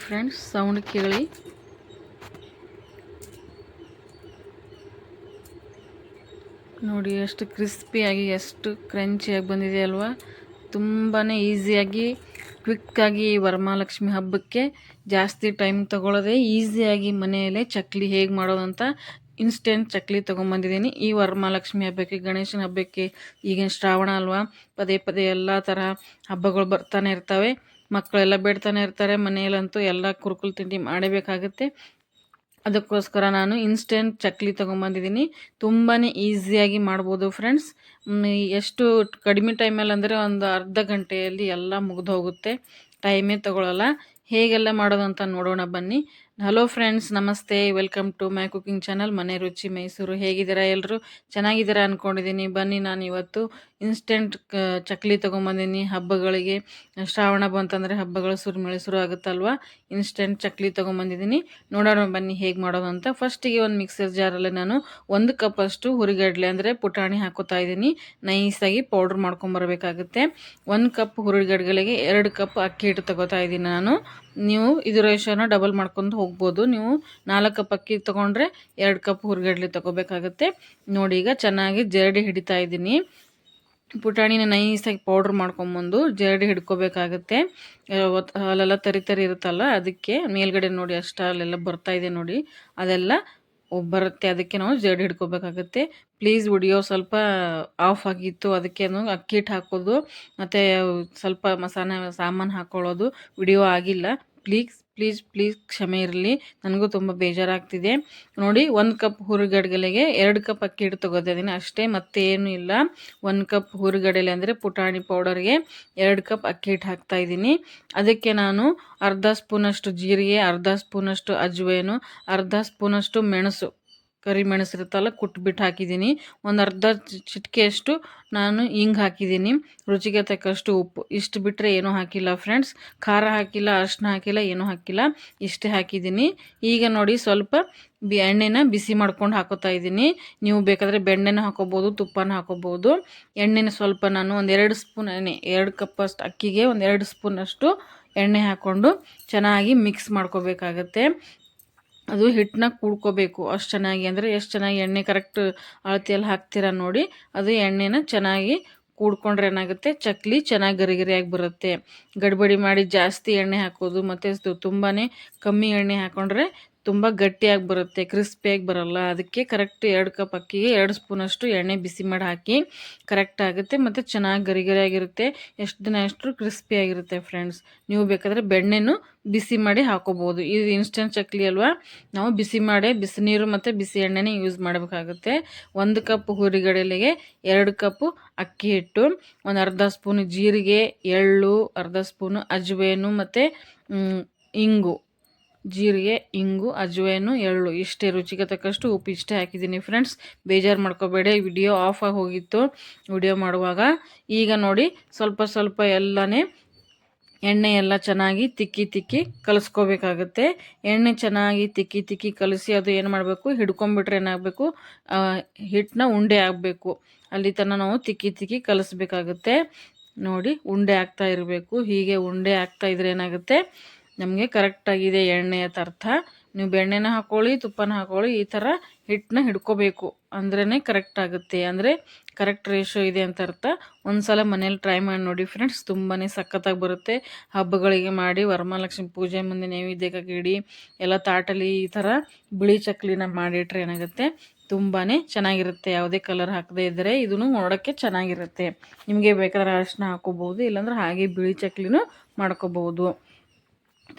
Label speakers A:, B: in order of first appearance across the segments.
A: Friends, sound ಕೇಳಿ. ನೋಡಿ ಎಷ್ಟು ಕ್ರಿಸ್ಪಿಯಾಗಿ, ಎಷ್ಟು ಕ್ರಂಚಿಯಾಗಿ ಬಂದಿದೆ ಅಲ್ವಾ. ತುಂಬಾ ಈಸಿಯಾಗಿ, ಕ್ವಿಕ್ಕಾಗಿ ವರಮಹಾಲಕ್ಷ್ಮಿ ಹಬ್ಬಕ್ಕೆ ಜಾಸ್ತಿ ಟೈಮ್ ತಗೊಳ್ಳೋದೆ ಈಸಿಯಾಗಿ ಮನೆಯಲ್ಲೇ ಚಕ್ಲಿ ಹೇಗೆ ಮಾಡೋದಂತ ಇನ್ಸ್ಟೆಂಟ್ ಚಕ್ಲಿ ತೊಗೊಂಬಂದಿದ್ದೀನಿ. ಈ ವರಮಹಾಲಕ್ಷ್ಮಿ ಹಬ್ಬಕ್ಕೆ, ಗಣೇಶನ ಹಬ್ಬಕ್ಕೆ, ಈಗಿನ ಶ್ರಾವಣ ಅಲ್ವಾ, ಪದೇ ಪದೇ ಎಲ್ಲ ಥರ ಹಬ್ಬಗಳು ಬರ್ತಾನೆ ಇರ್ತವೆ. ಮಕ್ಕಳೆಲ್ಲ ಬೇಡ್ತಾನೆ ಇರ್ತಾರೆ. ಮನೆಯಲ್ಲಂತೂ ಎಲ್ಲ ಕುರುಕುಲು ತಿಂಡಿ ಮಾಡಬೇಕಾಗುತ್ತೆ. ಅದಕ್ಕೋಸ್ಕರ ನಾನು ಇನ್ಸ್ಟೆಂಟ್ ಚಕ್ಲಿ ತೊಗೊಂಬಂದಿದ್ದೀನಿ. ತುಂಬಾ ಈಸಿಯಾಗಿ ಮಾಡ್ಬೋದು ಫ್ರೆಂಡ್ಸ್. ಎಷ್ಟು ಕಡಿಮೆ ಟೈಮಲ್ಲಿ ಅಂದರೆ ಒಂದು ಅರ್ಧ ಗಂಟೆಯಲ್ಲಿ ಎಲ್ಲ ಮುಗಿದು ಹೋಗುತ್ತೆ, ಟೈಮೇ ತಗೊಳ್ಳಲ್ಲ. ಹೇಗೆಲ್ಲ ಮಾಡೋದು ಅಂತ ನೋಡೋಣ ಬನ್ನಿ. Hello friends, namaste, welcome to my cooking channel Mane Ruchi Mysuru. ಹೇಗಿದ್ದೀರಾ ಎಲ್ಲರೂ? ಚೆನ್ನಾಗಿದ್ದೀರಾ ಅಂದ್ಕೊಂಡಿದ್ದೀನಿ. ಬನ್ನಿ, ನಾನು ಇವತ್ತು ಇನ್ಸ್ಟೆಂಟ್ ಚಕ್ಲಿ ತೊಗೊಂಬಂದಿನಿ. ಹಬ್ಬಗಳಿಗೆ, ಶ್ರಾವಣ ಬಂತಂದರೆ ಹಬ್ಬಗಳು ಶುರು ಆಗುತ್ತಲ್ವ. ಇನ್ಸ್ಟೆಂಟ್ ಚಕ್ಲಿ ತೊಗೊಂಬಂದಿದ್ದೀನಿ. ನೋಡೋಣ ಬನ್ನಿ ಹೇಗೆ ಮಾಡೋದು ಅಂತ. ಫಸ್ಟಿಗೆ ಒಂದು ಮಿಕ್ಸರ್ ಜಾರಲ್ಲಿ ನಾನು 1 ಕಪ್ ಅಷ್ಟು ಹುರಿಗಡಲೆ ಅಂದರೆ ಪುಟಾಣಿ ಹಾಕೋತಾ ಇದ್ದೀನಿ. ನೈಸಾಗಿ ಪೌಡ್ರ್ ಮಾಡ್ಕೊಂಬರ್ಬೇಕಾಗುತ್ತೆ. 1 ಕಪ್ ಹುರಿಗಡಲೆಗೆ 2 ಕಪ್ ಅಕ್ಕಿ ಹಿಟ್ಟು ತಗೋತಾ ಇದ್ದೀನಿ ನಾನು. ನೀವು ಇದು ರೇಷನ್ನ ಡಬಲ್ ಮಾಡ್ಕೊಂಡು ಹೋಗ್ಬೋದು. ನೀವು 4 ಕಪ್ ಅಕ್ಕಿ ತೊಗೊಂಡ್ರೆ 2 ಕಪ್ ಹುರಿಗಡಲೆ ತೊಗೋಬೇಕಾಗುತ್ತೆ. ನೋಡಿ, ಈಗ ಚೆನ್ನಾಗಿ ಜರಡಿ ಹಿಡಿತಾ ಇದ್ದೀನಿ. ಪುಟಾಣಿನ ನೈಸಾಗಿ ಪೌಡ್ರ್ ಮಾಡ್ಕೊಂಬಂದು ಜರಡಿ ಹಿಡ್ಕೋಬೇಕಾಗುತ್ತೆ. ಅಲ್ಲೆಲ್ಲ ತರಿ ಇರುತ್ತಲ್ಲ, ಅದಕ್ಕೆ ಮೇಲ್ಗಡೆ ನೋಡಿ ಅಷ್ಟು ಅಲ್ಲೆಲ್ಲ ಬರ್ತಾ ಇದೆ ನೋಡಿ, ಅದೆಲ್ಲ ಬರುತ್ತೆ. ಅದಕ್ಕೆ ನಾವು ಜರಡಿ ಹಿಡ್ಕೋಬೇಕಾಗುತ್ತೆ. ಪ್ಲೀಸ್ ವಿಡಿಯೋ ಸ್ವಲ್ಪ ಆಫ್ ಆಗಿತ್ತು, ಅದಕ್ಕೆ ಅಕ್ಕಿ ಹಿಟ್ಟು ಹಾಕೋದು ಮತ್ತು ಸ್ವಲ್ಪ ಸಾಮಾನು ಹಾಕ್ಕೊಳ್ಳೋದು ವಿಡಿಯೋ ಆಗಿಲ್ಲ. ಪ್ಲೀಸ್ ಪ್ಲೀಸ್ ಪ್ಲೀಸ್ ಕ್ಷಮೆ ಇರಲಿ, ನನಗೂ ತುಂಬ ಬೇಜಾರಾಗ್ತಿದೆ. ನೋಡಿ, 1 ಕಪ್ ಹುರಿಗಡಲೆಗೆ 2 ಕಪ್ ಅಕ್ಕಿ ಹಿಟ್ಟು ತೊಗೋತಿದ್ದೀನಿ ಅಷ್ಟೇ, ಮತ್ತೇನು ಇಲ್ಲ. 1 ಕಪ್ ಹುರಿಗಡಲೆ ಅಂದರೆ ಪುಟಾಣಿ ಪೌಡರ್ಗೆ 2 ಕಪ್ ಅಕ್ಕಿ ಹಿಟ್ಟು ಹಾಕ್ತಾಯಿದ್ದೀನಿ. ಅದಕ್ಕೆ ನಾನು ಅರ್ಧ ಸ್ಪೂನಷ್ಟು ಜೀರಿಗೆ, ಅರ್ಧ ಸ್ಪೂನಷ್ಟು ಅಜ್ವೇನು, ಅರ್ಧ ಸ್ಪೂನಷ್ಟು ಮೆಣಸು, ಕರಿಮೆಣಸು ಇರುತ್ತಲ್ಲ, ಕುಟ್ಬಿಟ್ಟು ಹಾಕಿದ್ದೀನಿ. ಒಂದು ಅರ್ಧ ಚಿಟಿಕೆಯಷ್ಟು ನಾನು ಹಿಂಗೆ ಹಾಕಿದ್ದೀನಿ. ರುಚಿಗೆ ತಕ್ಕಷ್ಟು ಉಪ್ಪು, ಇಷ್ಟು ಬಿಟ್ಟರೆ ಏನೂ ಹಾಕಿಲ್ಲ ಫ್ರೆಂಡ್ಸ್. ಖಾರ ಹಾಕಿಲ್ಲ, ಅರಿಶಿನ ಹಾಕಿಲ್ಲ, ಏನೂ ಹಾಕಿಲ್ಲ, ಇಷ್ಟೇ ಹಾಕಿದ್ದೀನಿ. ಈಗ ನೋಡಿ, ಸ್ವಲ್ಪ ಎಣ್ಣೆನ ಬಿಸಿ ಮಾಡ್ಕೊಂಡು ಹಾಕೋತಾ ಇದ್ದೀನಿ. ನೀವು ಬೇಕಾದರೆ ಬೆಣ್ಣೆನ ಹಾಕೋಬೋದು, ತುಪ್ಪನ ಹಾಕೋಬೋದು. ಎಣ್ಣೆನ ಸ್ವಲ್ಪ ನಾನು ಒಂದು 2 ಸ್ಪೂನ್ ಎಣ್ಣೆ, 2 ಕಪ್ ಅಷ್ಟು ಅಕ್ಕಿಗೆ ಒಂದು 2 ಸ್ಪೂನಷ್ಟು ಎಣ್ಣೆ ಹಾಕ್ಕೊಂಡು ಚೆನ್ನಾಗಿ ಮಿಕ್ಸ್ ಮಾಡ್ಕೋಬೇಕಾಗತ್ತೆ. ಅದು ಹಿಟ್ಟನ್ನ ಕೂಡ್ಕೋಬೇಕು ಅಷ್ಟು ಚೆನ್ನಾಗಿ. ಅಂದರೆ ಎಷ್ಟು ಚೆನ್ನಾಗಿ ಎಣ್ಣೆ ಕರೆಕ್ಟ್ ಅಳತೆಯಲ್ಲಿ ಹಾಕ್ತೀರಾ ನೋಡಿ, ಅದು ಎಣ್ಣೆನ ಚೆನ್ನಾಗಿ ಕೂಡ್ಕೊಂಡ್ರೆ ಏನಾಗುತ್ತೆ, ಚಕ್ಲಿ ಚೆನ್ನಾಗಿ ಗರಿಗರಿಯಾಗಿ ಬರುತ್ತೆ. ಗಡ್ಬಡಿ ಮಾಡಿ ಜಾಸ್ತಿ ಎಣ್ಣೆ ಹಾಕೋದು ಮತ್ತು ತುಂಬಾ ಕಮ್ಮಿ ಎಣ್ಣೆ ಹಾಕ್ಕೊಂಡ್ರೆ ತುಂಬ ಗಟ್ಟಿಯಾಗಿ ಬರುತ್ತೆ, ಕ್ರಿಸ್ಪಿಯಾಗಿ ಬರಲ್ಲ. ಅದಕ್ಕೆ ಕರೆಕ್ಟ್ 2 ಕಪ್ ಅಕ್ಕಿಗೆ 2 ಸ್ಪೂನಷ್ಟು ಎಣ್ಣೆ ಬಿಸಿ ಮಾಡಿ ಹಾಕಿ ಕರೆಕ್ಟ್ ಆಗುತ್ತೆ ಮತ್ತು ಚೆನ್ನಾಗಿ ಗರಿಗರಿಯಾಗಿರುತ್ತೆ. ಎಷ್ಟು ದಿನ ಅಷ್ಟು ಕ್ರಿಸ್ಪಿಯಾಗಿರುತ್ತೆ ಫ್ರೆಂಡ್ಸ್. ನೀವು ಬೇಕಾದರೆ ಬೆಣ್ಣೆನೂ ಬಿಸಿ ಮಾಡಿ ಹಾಕೋಬೋದು. ಇದು ಇನ್ಸ್ಟೆಂಟ್ ಚಕ್ಲಿ ಅಲ್ವಾ, ನಾವು ಬಿಸಿ ಮಾಡಿ ಬಿಸಿ ನೀರು ಮತ್ತು ಬಿಸಿ ಎಣ್ಣೆನೇ ಯೂಸ್ ಮಾಡಬೇಕಾಗುತ್ತೆ. 1 ಕಪ್ ಹುರಿಗಡಲೆಗೆ 2 ಕಪ್ಪು ಅಕ್ಕಿ ಹಿಟ್ಟು, ಒಂದು ಅರ್ಧ ಸ್ಪೂನು ಜೀರಿಗೆ, ಎಳ್ಳು, ಅರ್ಧ ಸ್ಪೂನು ಅಜ್ವೇನು ಮತ್ತು ಇಂಗು, ಜೀರಿಗೆ, ಇಂಗು, ಅಜ್ವೇನು, ಎಳ್ಳು, ಇಷ್ಟೇ. ರುಚಿಗೆ ತಕ್ಕಷ್ಟು ಉಪ್ಪು, ಇಷ್ಟೇ ಹಾಕಿದ್ದೀನಿ ಫ್ರೆಂಡ್ಸ್. ಬೇಜಾರು ಮಾಡ್ಕೋಬೇಡಿ, ವಿಡಿಯೋ ಆಫ್ ಆಗಿ ಹೋಗಿತ್ತು ವಿಡಿಯೋ ಮಾಡುವಾಗ. ಈಗ ನೋಡಿ, ಸ್ವಲ್ಪ ಸ್ವಲ್ಪ ಎಲ್ಲನೇ ಎಣ್ಣೆ ಎಲ್ಲ ಚೆನ್ನಾಗಿ ತಿಕ್ಕಿ ಕಲಿಸ್ಕೋಬೇಕಾಗುತ್ತೆ. ಎಣ್ಣೆ ಚೆನ್ನಾಗಿ ತಿಕ್ಕಿ ಕಲಿಸಿ ಅದು ಏನು ಮಾಡಬೇಕು, ಹಿಡ್ಕೊಂಬಿಟ್ರೆ ಏನಾಗಬೇಕು, ಹಿಟ್ಟನ್ನ ಉಂಡೆ ಆಗಬೇಕು. ಅಲ್ಲಿ ತನಕ ನಾವು ತಿಕ್ಕಿ ಕಲಿಸ್ಬೇಕಾಗುತ್ತೆ. ನೋಡಿ, ಉಂಡೆ ಆಗ್ತಾ ಇರಬೇಕು. ಹೀಗೆ ಉಂಡೆ ಆಗ್ತಾ ಇದ್ರೆ ಏನಾಗುತ್ತೆ, ನಮಗೆ ಕರೆಕ್ಟಾಗಿದೆ ಎಣ್ಣೆ ಅಂತ ಅರ್ಥ. ನೀವು ಬೆಣ್ಣೆನ ಹಾಕ್ಕೊಳ್ಳಿ, ತುಪ್ಪನ ಹಾಕ್ಕೊಳ್ಳಿ, ಈ ಥರ ಹಿಟ್ಟನ್ನ ಹಿಡ್ಕೋಬೇಕು ಅಂದ್ರೇ ಕರೆಕ್ಟ್ ಆಗುತ್ತೆ, ಅಂದರೆ ಕರೆಕ್ಟ್ ರೇಷೋ ಇದೆ ಅಂತ ಅರ್ಥ. ಒಂದು ಸಲ ಮನೇಲಿ ಟ್ರೈ ಮಾಡಿ ನೋಡಿ ಫ್ರೆಂಡ್ಸ್, ತುಂಬಾ ಸಖತ್ತಾಗಿ ಬರುತ್ತೆ. ಹಬ್ಬಗಳಿಗೆ ಮಾಡಿ, ವರಮಹಾಲಕ್ಷ್ಮಿ ಪೂಜೆ ಮುಂದೆ ನೈವೇದ್ಯಕ್ಕಾಗಿ ಇಡಿ, ಎಲ್ಲ ತಾಟಲ್ಲಿ ಈ ಥರ ಬಿಳಿ ಚಕ್ಲಿನ ಮಾಡಿಟ್ರೆ ಏನಾಗುತ್ತೆ, ತುಂಬಾ ಚೆನ್ನಾಗಿರುತ್ತೆ. ಯಾವುದೇ ಕಲರ್ ಹಾಕದೇ ಇದ್ದರೆ ಇದನ್ನು ನೋಡೋಕ್ಕೆ ಚೆನ್ನಾಗಿರುತ್ತೆ. ನಿಮಗೆ ಬೇಕಾದ್ರೆ ಅರಿಶಿನ ಹಾಕೋಬೋದು, ಇಲ್ಲಾಂದ್ರೆ ಹಾಗೆ ಬಿಳಿ ಚಕ್ಲಿನೂ ಮಾಡ್ಕೋಬೋದು.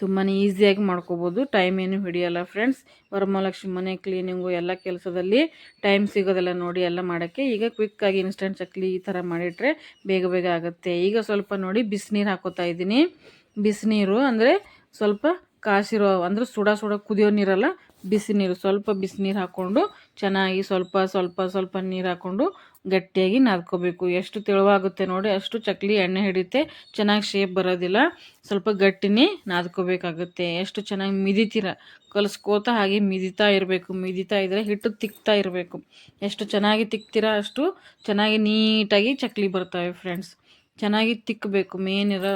A: ತುಂಬಾ ಈಸಿಯಾಗಿ ಮಾಡ್ಕೋಬೋದು, ಟೈಮ್ ಏನು ಹಿಡಿಯಲ್ಲ ಫ್ರೆಂಡ್ಸ್. ವರಮಹಾಲಕ್ಷ್ಮಿ ಮನೆ ಕ್ಲೀನಿಂಗು ಎಲ್ಲ ಕೆಲಸದಲ್ಲಿ ಟೈಮ್ ಸಿಗೋದಿಲ್ಲ ನೋಡಿ ಎಲ್ಲ ಮಾಡೋಕ್ಕೆ. ಈಗ ಕ್ವಿಕ್ಕಾಗಿ ಇನ್ಸ್ಟೆಂಟ್ ಚಕ್ಲಿ ಈ ಥರ ಮಾಡಿಟ್ರೆ ಬೇಗ ಆಗುತ್ತೆ. ಈಗ ಸ್ವಲ್ಪ ನೋಡಿ ಬಿಸಿನೀರು ಹಾಕೋತಾ ಇದ್ದೀನಿ. ಬಿಸಿನೀರು ಅಂದರೆ ಸ್ವಲ್ಪ ಕಾಸಿರೋ, ಅಂದರೆ ಸುಡ ಕುದಿಯೋ ನೀರಲ್ಲ, ಬಿಸಿ ನೀರು. ಸ್ವಲ್ಪ ಬಿಸಿನೀರು ಹಾಕ್ಕೊಂಡು ಚೆನ್ನಾಗಿ ಸ್ವಲ್ಪ ನೀರು ಹಾಕ್ಕೊಂಡು ಗಟ್ಟಿಯಾಗಿ ನಾದ್ಕೋಬೇಕು. ಎಷ್ಟು ತೆಳುವಾಗುತ್ತೆ ನೋಡಿ ಅಷ್ಟು ಚಕ್ಲಿ ಎಣ್ಣೆ ಹಿಡಿಯುತ್ತೆ, ಚೆನ್ನಾಗಿ ಶೇಪ್ ಬರೋದಿಲ್ಲ. ಸ್ವಲ್ಪ ಗಟ್ಟಿನೇ ನಾದ್ಕೋಬೇಕಾಗುತ್ತೆ. ಎಷ್ಟು ಚೆನ್ನಾಗಿ ಮಿದಿತೀರ, ಕಲಿಸ್ಕೋತಾ ಹಾಗೆ ಮಿದಿತಾ ಇರಬೇಕು. ಮಿದಿತಾ ಇದ್ದರೆ ಹಿಟ್ಟು ತಿಕ್ತಾ ಇರಬೇಕು. ಎಷ್ಟು ಚೆನ್ನಾಗಿ ತಿಕ್ತೀರಾ ಅಷ್ಟು ಚೆನ್ನಾಗಿ ನೀಟಾಗಿ ಚಕ್ಲಿ ಬರ್ತವೆ ಫ್ರೆಂಡ್ಸ್. ಚೆನ್ನಾಗಿ ತಿಕ್ಕಬೇಕು. ಮೇನ್ ಇರೋ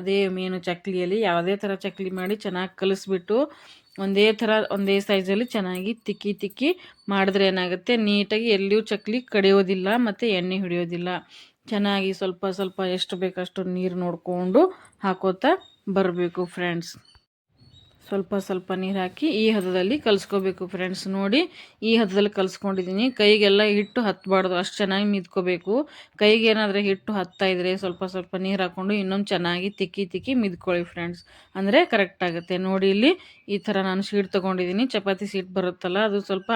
A: ಅದೇ ಮೇನು ಚಕ್ಲಿಯಲ್ಲಿ. ಯಾವುದೇ ಥರ ಚಕ್ಲಿ ಮಾಡಿ ಚೆನ್ನಾಗಿ ಕಲಿಸ್ಬಿಟ್ಟು ಒಂದೇ ಸೈಜಲ್ಲಿ ಚೆನ್ನಾಗಿ ತಿಕ್ಕಿ ಮಾಡಿದ್ರೆ ಏನಾಗುತ್ತೆ, ನೀಟಾಗಿ ಎಲ್ಲಿಯೂ ಚಕ್ಲಿ ಕಡಿಯೋದಿಲ್ಲ ಮತ್ತು ಎಣ್ಣೆ ಹಿಡಿಯೋದಿಲ್ಲ. ಚೆನ್ನಾಗಿ ಸ್ವಲ್ಪ ಸ್ವಲ್ಪ ಎಷ್ಟು ಬೇಕಷ್ಟು ನೀರು ನೋಡಿಕೊಂಡು ಹಾಕೋತಾ ಬರಬೇಕು ಫ್ರೆಂಡ್ಸ್. ಸ್ವಲ್ಪ ಸ್ವಲ್ಪ ನೀರು ಹಾಕಿ ಈ ಹದದಲ್ಲಿ ಕಲಿಸ್ಕೋಬೇಕು ಫ್ರೆಂಡ್ಸ್. ನೋಡಿ ಈ ಹದದಲ್ಲಿ ಕಲಿಸ್ಕೊಂಡಿದ್ದೀನಿ. ಕೈಗೆಲ್ಲ ಹಿಟ್ಟು ಹತ್ತಬಾರ್ದು, ಅಷ್ಟು ಚೆನ್ನಾಗಿ ಮಿದ್ಕೋಬೇಕು. ಕೈಗೆ ಏನಾದರೂ ಹಿಟ್ಟು ಹತ್ತಾ ಇದ್ದರೆ ಸ್ವಲ್ಪ ಸ್ವಲ್ಪ ನೀರು ಹಾಕ್ಕೊಂಡು ಇನ್ನೊಂದು ಚೆನ್ನಾಗಿ ತಿಕ್ಕಿ ಮಿದ್ಕೊಳ್ಳಿ ಫ್ರೆಂಡ್ಸ್, ಅಂದರೆ ಕರೆಕ್ಟ್ ಆಗುತ್ತೆ. ನೋಡಿ ಇಲ್ಲಿ ಈ ಥರ ನಾನು ಶೀಟ್ ತೊಗೊಂಡಿದ್ದೀನಿ. ಚಪಾತಿ ಶೀಟ್ ಬರುತ್ತಲ್ಲ, ಅದು ಸ್ವಲ್ಪ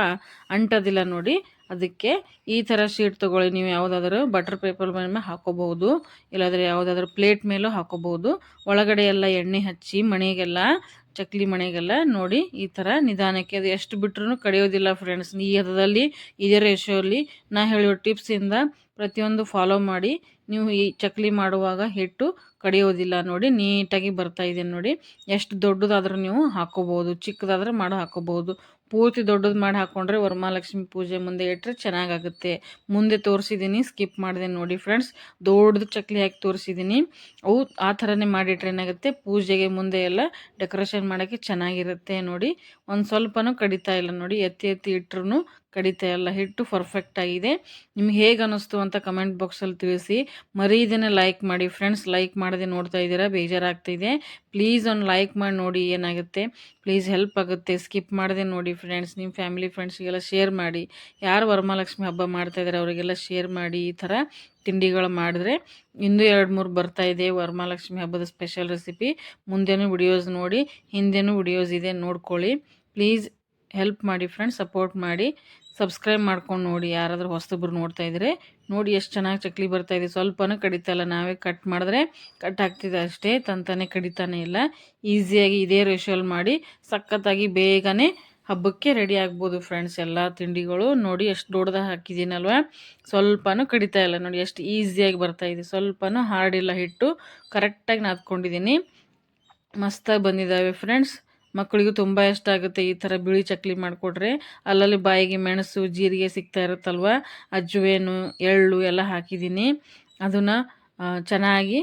A: ಅಂಟೋದಿಲ್ಲ ನೋಡಿ. ಅದಕ್ಕೆ ಈ ಥರ ಶೀಟ್ ತೊಗೊಳ್ಳಿ. ನೀವು ಯಾವುದಾದ್ರೂ ಬಟರ್ ಪೇಪರ್ ಮೇಲೆ ಹಾಕೋಬಹುದು, ಇಲ್ಲಾಂದರೆ ಯಾವುದಾದ್ರೂ ಪ್ಲೇಟ್ ಮೇಲೂ ಹಾಕೋಬಹುದು. ಒಳಗಡೆ ಎಲ್ಲ ಎಣ್ಣೆ ಹಚ್ಚಿ ಚಕ್ಲಿ ಮಣೆಗೆಲ್ಲ ನೋಡಿ ಈ ಥರ ನಿಧಾನಕ್ಕೆ, ಅದು ಎಷ್ಟು ಬಿಟ್ರೂ ಕಡಿಯೋದಿಲ್ಲ ಫ್ರೆಂಡ್ಸ್. ಈ ಹದದಲ್ಲಿ ಇದೇ ರೇಷಿಯೋಲ್ಲಿ ನಾ ಹೇಳೋ ಟಿಪ್ಸಿಂದ ಪ್ರತಿಯೊಂದು ಫಾಲೋ ಮಾಡಿ. ನೀವು ಈ ಚಕ್ಲಿ ಮಾಡುವಾಗ ಹಿಟ್ಟು ಕಡಿಯೋದಿಲ್ಲ. ನೋಡಿ ನೀಟಾಗಿ ಬರ್ತಾ ಇದೆ ನೋಡಿ. ಎಷ್ಟು ದೊಡ್ಡದಾದ್ರೂ ನೀವು ಹಾಕೋಬೋದು, ಚಿಕ್ಕದಾದ್ರೆ ಹಾಕೋಬೋದು. ಪೂರ್ತಿ ದೊಡ್ಡದು ಮಾಡಿ ಹಾಕ್ಕೊಂಡ್ರೆ ವರಮಹಾಲಕ್ಷ್ಮಿ ಪೂಜೆ ಮುಂದೆ ಇಟ್ಟರೆ ಚೆನ್ನಾಗಾಗುತ್ತೆ. ಮುಂದೆ ತೋರಿಸಿದ್ದೀನಿ, ಸ್ಕಿಪ್ ಮಾಡಿದೆ ನೋಡಿ ಫ್ರೆಂಡ್ಸ್. ದೊಡ್ಡದು ಚಕ್ಲಿ ಹಾಕಿ ತೋರಿಸಿದ್ದೀನಿ. ಅವು ಆ ಥರನೇ ಮಾಡಿಟ್ರೆ ಏನಾಗುತ್ತೆ, ಪೂಜೆಗೆ ಮುಂದೆ ಎಲ್ಲ ಡೆಕೋರೇಷನ್ ಮಾಡೋಕ್ಕೆ ಚೆನ್ನಾಗಿರುತ್ತೆ. ನೋಡಿ ಒಂದು ಸ್ವಲ್ಪನೂ ಕಡಿತಾ ಇಲ್ಲ ನೋಡಿ. ಎತ್ತಿ ಇಟ್ಟರು ಕಡಿತಾ ಇಲ್ಲ. ಹಿಟ್ಟು ಪರ್ಫೆಕ್ಟ್ ಆಗಿದೆ. ನಿಮ್ಗೆ ಹೇಗೆ ಅನ್ನಿಸ್ತು ಅಂತ ಕಮೆಂಟ್ ಬಾಕ್ಸಲ್ಲಿ ತಿಳಿಸಿ. ಮರೀದೇನೆ ಲೈಕ್ ಮಾಡಿ ಫ್ರೆಂಡ್ಸ್. ಲೈಕ್ ಮಾಡದೆ ನೋಡ್ತಾ ಇದ್ದೀರಾ, ಬೇಜಾರಾಗ್ತಿದೆ. ಪ್ಲೀಸ್ ಒಂದು ಲೈಕ್ ಮಾಡಿ ನೋಡಿ, ಏನಾಗುತ್ತೆ ಪ್ಲೀಸ್ ಹೆಲ್ಪ್ ಆಗುತ್ತೆ. ಸ್ಕಿಪ್ ಮಾಡದೆ ನೋಡಿ ಫ್ರೆಂಡ್ಸ್. ನಿಮ್ಮ ಫ್ಯಾಮಿಲಿ ಫ್ರೆಂಡ್ಸ್ಗೆಲ್ಲ ಶೇರ್ ಮಾಡಿ. ಯಾರು ವರಮಹಾಲಕ್ಷ್ಮಿ ಹಬ್ಬ ಮಾಡ್ತಾಯಿದ್ದಾರೆ ಅವರಿಗೆಲ್ಲ ಶೇರ್ ಮಾಡಿ. ಈ ಥರ ತಿಂಡಿಗಳು ಮಾಡಿದ್ರೆ ಇನ್ನೂ 2-3 ಬರ್ತಾಯಿದೆ ವರಮಹಾಲಕ್ಷ್ಮಿ ಹಬ್ಬದ ಸ್ಪೆಷಲ್ ರೆಸಿಪಿ. ಮುಂದೆನೂ ವಿಡಿಯೋಸ್ ನೋಡಿ, ಹಿಂದೆನೂ ವಿಡಿಯೋಸ್ ಇದೆ, ನೋಡ್ಕೊಳ್ಳಿ. ಪ್ಲೀಸ್ ಹೆಲ್ಪ್ ಮಾಡಿ ಫ್ರೆಂಡ್ಸ್, ಸಪೋರ್ಟ್ ಮಾಡಿ. ಸಬ್ಸ್ಕ್ರೈಬ್ ಮಾಡ್ಕೊಂಡು ನೋಡಿ ಯಾರಾದರೂ ಹೊಸಬ್ರು ನೋಡ್ತಾ ಇದ್ದರೆ. ನೋಡಿ ಎಷ್ಟು ಚೆನ್ನಾಗಿ ಚಕ್ಲಿ ಬರ್ತಾಯಿದೆ. ಸ್ವಲ್ಪನೂ ಕಡಿತಾ ಇಲ್ಲ. ನಾವೇ ಕಟ್ ಮಾಡಿದ್ರೆ ಕಟ್ ಆಗ್ತಿದೆ ಅಷ್ಟೇ, ತಂತಾನೆ ಕಡಿತಾನೆ ಇಲ್ಲ. ಈಸಿಯಾಗಿ ಇದೇ ರೇಷಿಯೋಲ್ಲಿ ಮಾಡಿ ಸಖತ್ತಾಗಿ ಬೇಗನೆ ಹಬ್ಬಕ್ಕೆ ರೆಡಿ ಆಗ್ಬೋದು ಫ್ರೆಂಡ್ಸ್. ಎಲ್ಲ ತಿಂಡಿಗಳು ನೋಡಿ ಎಷ್ಟು ದೊಡ್ಡದಾಗಿ ಹಾಕಿದ್ದೀನಲ್ವ, ಸ್ವಲ್ಪನೂ ಕಡಿತಾ ಇಲ್ಲ ನೋಡಿ. ಎಷ್ಟು ಈಸಿಯಾಗಿ ಬರ್ತಾಯಿದೆ, ಸ್ವಲ್ಪನೂ ಹಾರ್ಡಿಲ್ಲ. ಹಿಟ್ಟು ಕರೆಕ್ಟಾಗಿ ನಾದ್ಕೊಂಡಿದ್ದೀನಿ. ಮಸ್ತಾಗಿ ಬಂದಿದ್ದಾವೆ ಫ್ರೆಂಡ್ಸ್. ಮಕ್ಕಳಿಗೂ ತುಂಬ ಇಷ್ಟ ಆಗುತ್ತೆ ಈ ಥರ ಬಿಳಿ ಚಕ್ಲಿ ಮಾಡಿಕೊಟ್ರೆ. ಅಲ್ಲಲ್ಲಿ ಬಾಯಿಗೆ ಮೆಣಸು, ಜೀರಿಗೆ ಸಿಗ್ತಾ ಇರುತ್ತಲ್ವ, ಅಜ್ವೇನು, ಎಳ್ಳು ಎಲ್ಲ ಹಾಕಿದ್ದೀನಿ. ಅದನ್ನು ಚೆನ್ನಾಗಿ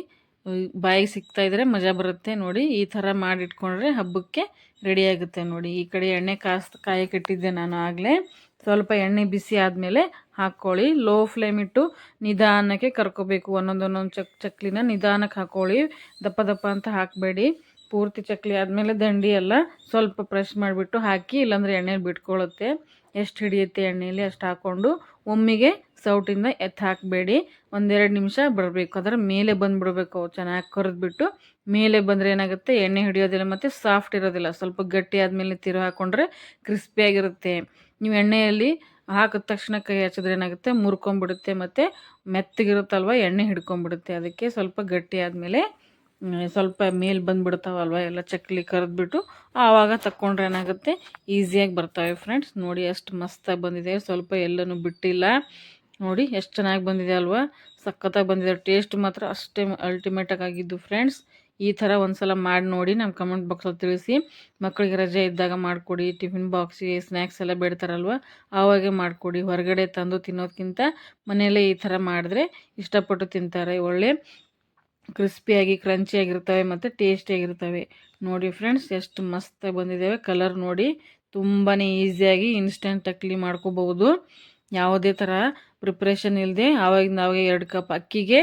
A: ಬಾಯಿಗೆ ಸಿಗ್ತಾಯಿದ್ರೆ ಮಜಾ ಬರುತ್ತೆ ನೋಡಿ. ಈ ಥರ ಮಾಡಿಟ್ಕೊಂಡ್ರೆ ಹಬ್ಬಕ್ಕೆ ರೆಡಿ ಆಗುತ್ತೆ ನೋಡಿ. ಈ ಕಡೆ ಎಣ್ಣೆ ಕಾಯಕ್ಕಿಟ್ಟಿದ್ದೆ ನಾನು ಆಗಲೇ. ಸ್ವಲ್ಪ ಎಣ್ಣೆ ಬಿಸಿ ಆದಮೇಲೆ ಹಾಕ್ಕೊಳ್ಳಿ. ಲೋ ಫ್ಲೇಮ್ ಇಟ್ಟು ನಿಧಾನಕ್ಕೆ ಕರ್ಕೋಬೇಕು. ಒಂದೊಂದು ಚಕ್ಲಿನ ನಿಧಾನಕ್ಕೆ ಹಾಕ್ಕೊಳ್ಳಿ. ದಪ್ಪ ಅಂತ ಹಾಕಬೇಡಿ. ಪೂರ್ತಿ ಚಕ್ಲಿ ಆದಮೇಲೆ ದಂಡಿ ಎಲ್ಲ ಸ್ವಲ್ಪ ಪ್ರೆಸ್ ಮಾಡಿಬಿಟ್ಟು ಹಾಕಿ, ಇಲ್ಲಾಂದರೆ ಎಣ್ಣೆಲಿ ಬಿಟ್ಕೊಳ್ಳುತ್ತೆ. ಎಷ್ಟು ಹಿಡಿಯುತ್ತೆ ಎಣ್ಣೆಯಲ್ಲಿ ಅಷ್ಟು ಹಾಕ್ಕೊಂಡು ಒಮ್ಮೆಗೆ ಸೌಟಿಂದ ಎತ್ತು ಹಾಕಬೇಡಿ. 1-2 ನಿಮಿಷ ಬರಬೇಕು, ಅದರ ಮೇಲೆ ಬಂದುಬಿಡ್ಬೇಕು. ಚೆನ್ನಾಗಿ ಕರೆದ್ಬಿಟ್ಟು ಮೇಲೆ ಬಂದರೆ ಏನಾಗುತ್ತೆ, ಎಣ್ಣೆ ಹಿಡಿಯೋದಿಲ್ಲ ಮತ್ತು ಸಾಫ್ಟ್ ಇರೋದಿಲ್ಲ. ಸ್ವಲ್ಪ ಗಟ್ಟಿ ಆದಮೇಲೆ ತಿರು ಹಾಕ್ಕೊಂಡ್ರೆ ಕ್ರಿಸ್ಪಿಯಾಗಿರುತ್ತೆ. ನೀವು ಎಣ್ಣೆಯಲ್ಲಿ ಹಾಕಿದ ತಕ್ಷಣ ಕೈ ಹಚ್ಚಿದ್ರೆ ಏನಾಗುತ್ತೆ, ಮುರ್ಕೊಂಬಿಡುತ್ತೆ ಮತ್ತು ಮೆತ್ತಗಿರುತ್ತಲ್ವ, ಎಣ್ಣೆ ಹಿಡ್ಕೊಂಬಿಡುತ್ತೆ. ಅದಕ್ಕೆ ಸ್ವಲ್ಪ ಗಟ್ಟಿ ಆದಮೇಲೆ ಸ್ವಲ್ಪ ಮೇಲೆ ಬಂದುಬಿಡ್ತಾವಲ್ವ ಎಲ್ಲ ಚಕ್ಲಿ ಕರೆದ್ಬಿಟ್ಟು ಆವಾಗ ತಕ್ಕೊಂಡ್ರೆ ಏನಾಗುತ್ತೆ, ಈಸಿಯಾಗಿ ಬರ್ತವೆ ಫ್ರೆಂಡ್ಸ್. ನೋಡಿ ಎಷ್ಟು ಮಸ್ತಾಗಿ ಬಂದಿದೆ, ಸ್ವಲ್ಪ ಎಲ್ಲನೂ ಬಿಟ್ಟಿಲ್ಲ. ನೋಡಿ ಎಷ್ಟು ಚೆನ್ನಾಗಿ ಬಂದಿದೆ ಅಲ್ವಾ, ಸಖತ್ತಾಗಿ ಬಂದಿದೆ. ಟೇಸ್ಟ್ ಮಾತ್ರ ಅಷ್ಟೇ ಅಲ್ಟಿಮೇಟಾಗಿ ಆಗಿದ್ದು ಫ್ರೆಂಡ್ಸ್. ಈ ಥರ ಒಂದು ಸಲ ಮಾಡಿ ನೋಡಿ, ನಮ್ಮ ಕಮೆಂಟ್ ಬಾಕ್ಸಲ್ಲಿ ತಿಳಿಸಿ. ಮಕ್ಕಳಿಗೆ ರಜೆ ಇದ್ದಾಗ ಮಾಡಿಕೊಡಿ. ಟಿಫಿನ್ ಬಾಕ್ಸಿಗೆ ಸ್ನ್ಯಾಕ್ಸ್ ಎಲ್ಲ ಬೇಡ್ತಾರಲ್ವ, ಆವಾಗೇ ಮಾಡಿಕೊಡಿ. ಹೊರಗಡೆ ತಂದು ತಿನ್ನೋದಕ್ಕಿಂತ ಮನೆಯಲ್ಲೇ ಈ ಥರ ಮಾಡಿದ್ರೆ ಇಷ್ಟಪಟ್ಟು ತಿಂತಾರೆ. ಒಳ್ಳೆ ಕ್ರಿಸ್ಪಿಯಾಗಿ ಕ್ರಂಚಿಯಾಗಿರ್ತವೆ ಮತ್ತು ಟೇಸ್ಟಿಯಾಗಿರ್ತವೆ. ನೋಡಿ ಫ್ರೆಂಡ್ಸ್ ಎಷ್ಟು ಮಸ್ತಾಗಿ ಬಂದಿದ್ದಾವೆ. ಕಲರ್ ನೋಡಿ, ತುಂಬಾ ಈಸಿಯಾಗಿ ಇನ್ಸ್ಟೆಂಟ್ ಚಕ್ಲಿ ಮಾಡ್ಕೋಬಹುದು. ಯಾವುದೇ ಥರ ಪ್ರಿಪ್ರೇಷನ್ ಇಲ್ಲದೆ ಆವಾಗ 2 ಕಪ್ ಅಕ್ಕಿಗೆ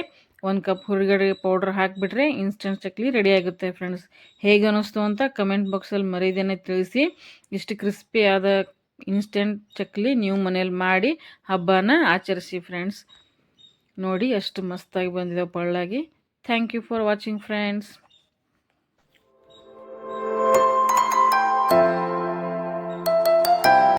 A: 1 ಕಪ್ ಹುರಿಗಡೆ ಪೌಡ್ರ್ ಹಾಕಿಬಿಟ್ರೆ ಇನ್ಸ್ಟೆಂಟ್ ಚಕ್ಲಿ ರೆಡಿ ಆಗುತ್ತೆ ಫ್ರೆಂಡ್ಸ್. ಹೇಗೆ ಅನ್ನಿಸ್ತು ಅಂತ ಕಮೆಂಟ್ ಬಾಕ್ಸಲ್ಲಿ ಮರೀದೇನೆ ತಿಳಿಸಿ. ಇಷ್ಟು ಕ್ರಿಸ್ಪಿಯಾದ ಇನ್ಸ್ಟೆಂಟ್ ಚಕ್ಲಿ ನೀವು ಮನೇಲಿ ಮಾಡಿ ಹಬ್ಬನ ಆಚರಿಸಿ ಫ್ರೆಂಡ್ಸ್. ನೋಡಿ ಎಷ್ಟು ಮಸ್ತಾಗಿ ಬಂದಿದೆ ಪಳ್ಳಾಗಿ. Thank you for watching friends.